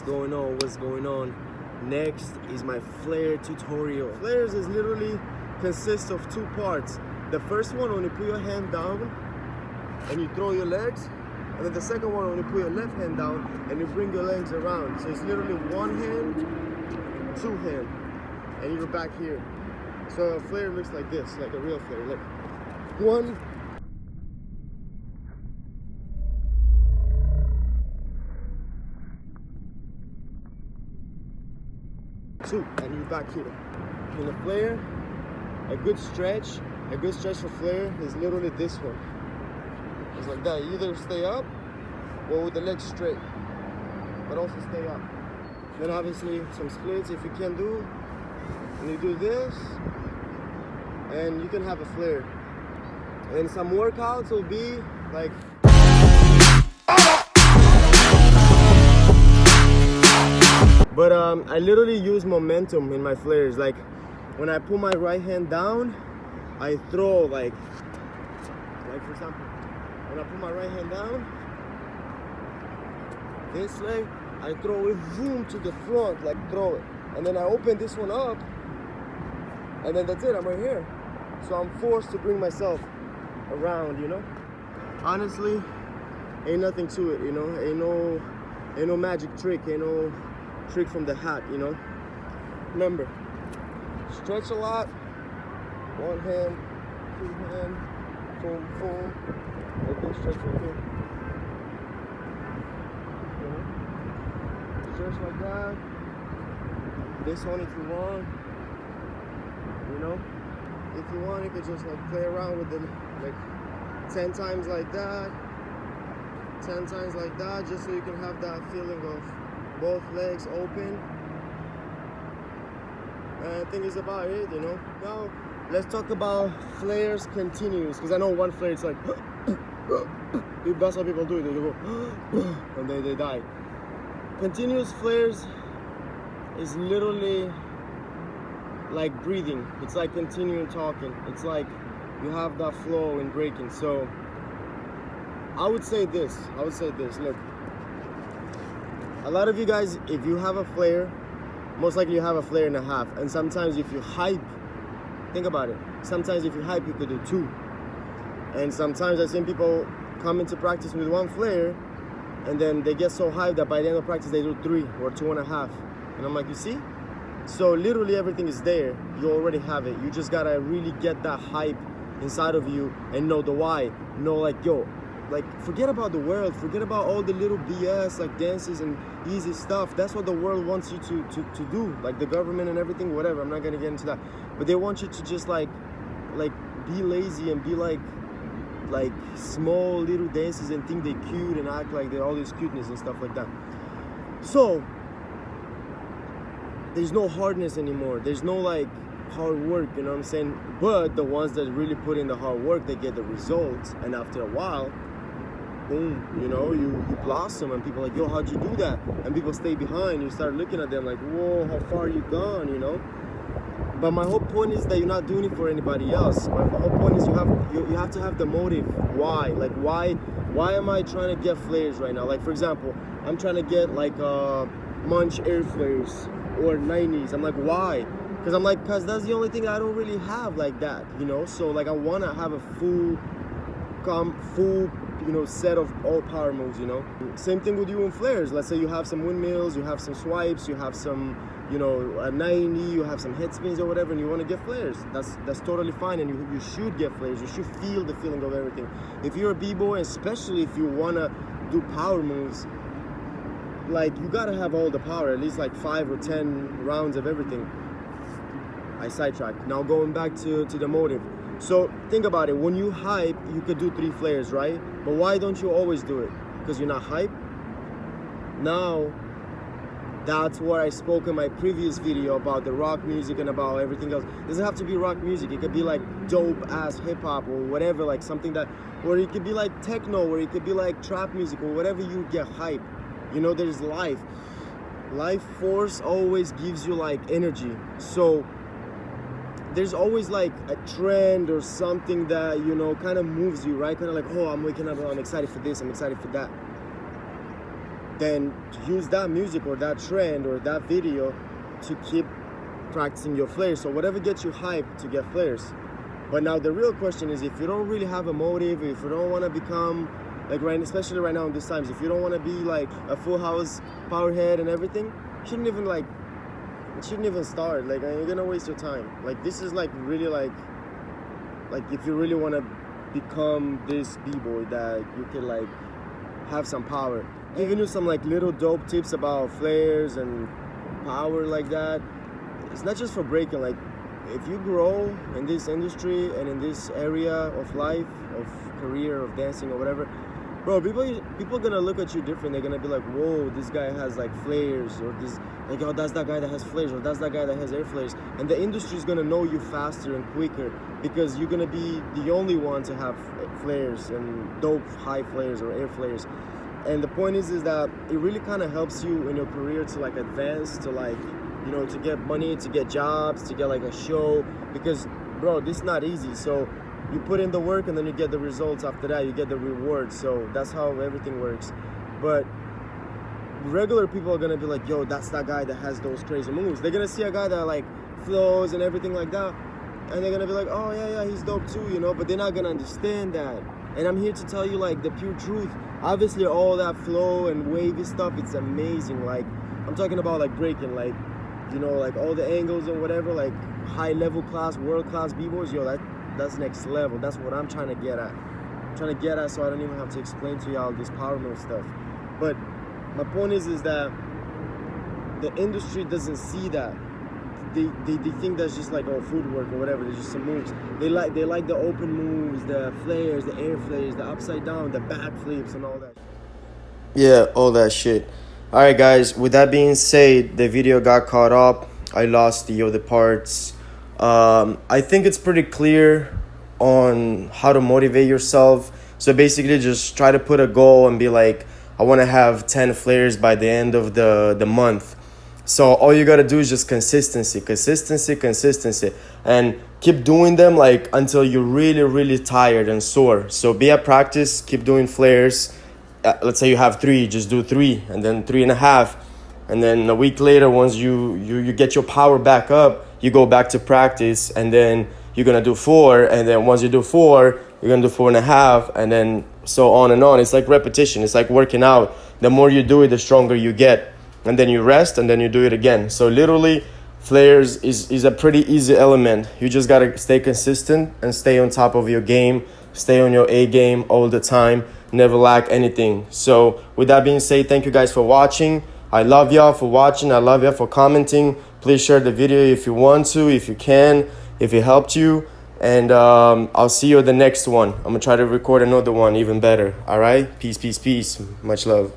going on? What's going on? Next is my flare tutorial. Flares is literally consists of two parts. The first one, when you put your hand down and you throw your legs, and then the second one, when you put your left hand down and you bring your legs around. So it's literally one hand, two hand, and you're back here. So a flare looks like this, like a real flare. Look, one, two, and you're back here. In a flare, a good stretch for flare is literally this one. It's like that. You either stay up or with the legs straight, but also stay up. Then obviously some splits if you can do, and you do this, and you can have a flare. And some workouts will be like but I literally use momentum in my flares. Like when I put my right hand down, I throw like for example, when I put my right hand down, this leg, I throw it boom to the front, like throw it. And then I open this one up, and then that's it, I'm right here. So I'm forced to bring myself around, you know? Honestly, ain't nothing to it, you know? Ain't no magic trick, ain't no trick from the hat, you know? Remember, stretch a lot, one hand, two hand, boom, boom, a big stretch right here. Stretch like that. This one if you want, you know? If you want, you could just like play around with it, like 10 times like that, 10 times like that, just so you can have that feeling of both legs open. And I think it's about it, you know? Now, let's talk about flares continuous, because I know one flare, it's like, that's how people do it, they go, and they die. Continuous flares is literally like breathing. It's like continuing talking. It's like you have that flow in breaking. So I would say this, look, a lot of you guys, if you have a flare, most likely you have a flare and a half. And sometimes if you hype, think about it, sometimes if you hype, you could do two. And sometimes I've seen people come into practice with one flare, and then they get so hyped that by the end of practice they do 3 or 2.5. And I'm like, you see? So literally everything is there. You already have it. You just gotta really get that hype inside of you and know the why. Know like, yo, like forget about the world, forget about all the little BS like dances and easy stuff. That's what the world wants you to do. Like the government and everything, whatever. I'm not gonna get into that. But they want you to just like be lazy and be like small little dances and think they're cute and act like they're all this cuteness and stuff like that. So there's no hardness anymore. There's no like hard work, you know what I'm saying? But the ones that really put in the hard work, they get the results, and after a while, boom, you know, you blossom, and people are like, yo, how'd you do that? And people stay behind. You start looking at them like, whoa, how far you gone, you know? But my whole point is that you're not doing it for anybody else. My whole point is you have to have the motive. Why? Like why am I trying to get flares right now? Like for example, I'm trying to get like Munch air flares or 90s. I'm like, why? Because that's the only thing I don't really have like that, you know? So like I want to have a full, you know, set of all power moves, you know? Same thing with you in flares. Let's say you have some windmills, you have some swipes, you have some, you know, a 90, you have some head spins or whatever, and you want to get flares. That's totally fine, and you should get flares. You should feel the feeling of everything. If you're a b-boy, especially if you want to do power moves, like you gotta have all the power, at least like 5 or 10 rounds of everything. I sidetracked. Now going back to the motive. So think about it. When you hype, you could do 3 flares, right? But why don't you always do it? Because you're not hype? Now, that's what I spoke in my previous video about the rock music and about everything else. It doesn't have to be rock music. It could be like dope ass hip hop or whatever, like something that, or it could be like techno, or it could be like trap music or whatever you get hype. You know, there's life. Life force always gives you like energy. So there's always like a trend or something that, you know, kind of moves you, right? Kind of like, oh, I'm waking up, I'm excited for this, I'm excited for that. then use that music or that trend or that video to keep practicing your flares. So whatever gets you hyped to get flares. But now the real question is, if you don't really have a motive, if you don't want to become like especially right now in these times, if you don't want to be like a full house power head and everything, you shouldn't even start. Like, you're gonna waste your time. Like, this is like really like if you really want to become this b-boy that you can like have some power. Giving you some like little dope tips about flares and power like that. It's not just for breaking. Like, if you grow in this industry and in this area of life, of career, of dancing or whatever, bro, people are gonna look at you different. They're gonna be like, whoa, this guy has like flares, or this, like, oh, that's that guy that has flares, or that's that guy that has air flares. And the industry is gonna know you faster and quicker because you're gonna be the only one to have flares and dope high flares or air flares. And the point is that it really kind of helps you in your career to like advance, to like, you know, to get money, to get jobs, to get like a show, because bro, this is not easy. So you put in the work and then you get the results after that, you get the reward. So that's how everything works. But regular people are gonna be like, yo, that's that guy that has those crazy moves. They're gonna see a guy that like flows and everything like that, and they're gonna be like, oh yeah, he's dope too, you know, but they're not gonna understand that. And I'm here to tell you like the pure truth. Obviously all that flow and wavy stuff, it's amazing. Like, I'm talking about like breaking, like, you know, like all the angles and whatever, like high level class, world class b-boys, yo, that's next level. That's what I'm trying to get at. I'm trying to get at, so I don't even have to explain to y'all this power move stuff. But my point is that the industry doesn't see that. They think that's just like, oh, footwork or whatever. There's just some moves. They like the open moves, the flares, the air flares, the upside down, the back flips, and all that. Yeah, all that shit. All right, guys. With that being said, the video got caught up. I lost the other parts. I think it's pretty clear on how to motivate yourself. So basically, just try to put a goal and be like, I want to have 10 flares by the end of the month. So all you got to do is just consistency, and keep doing them like until you're really, really tired and sore. So be at practice, keep doing flares. Let's say you have 3, just do 3 and then 3.5. And then a week later, once you get your power back up, you go back to practice, and then you're going to do 4. And then once you do 4, you're going to do 4.5, and then so on and on. It's like repetition. It's like working out. The more you do it, the stronger you get. And then you rest, and then you do it again. So literally, flares is a pretty easy element. You just got to stay consistent and stay on top of your game. Stay on your A game all the time. Never lack anything. So with that being said, thank you guys for watching. I love y'all for watching. I love y'all for commenting. Please share the video if you want to, if you can, if it helped you. And I'll see you at the next one. I'm going to try to record another one even better. All right? Peace. Much love.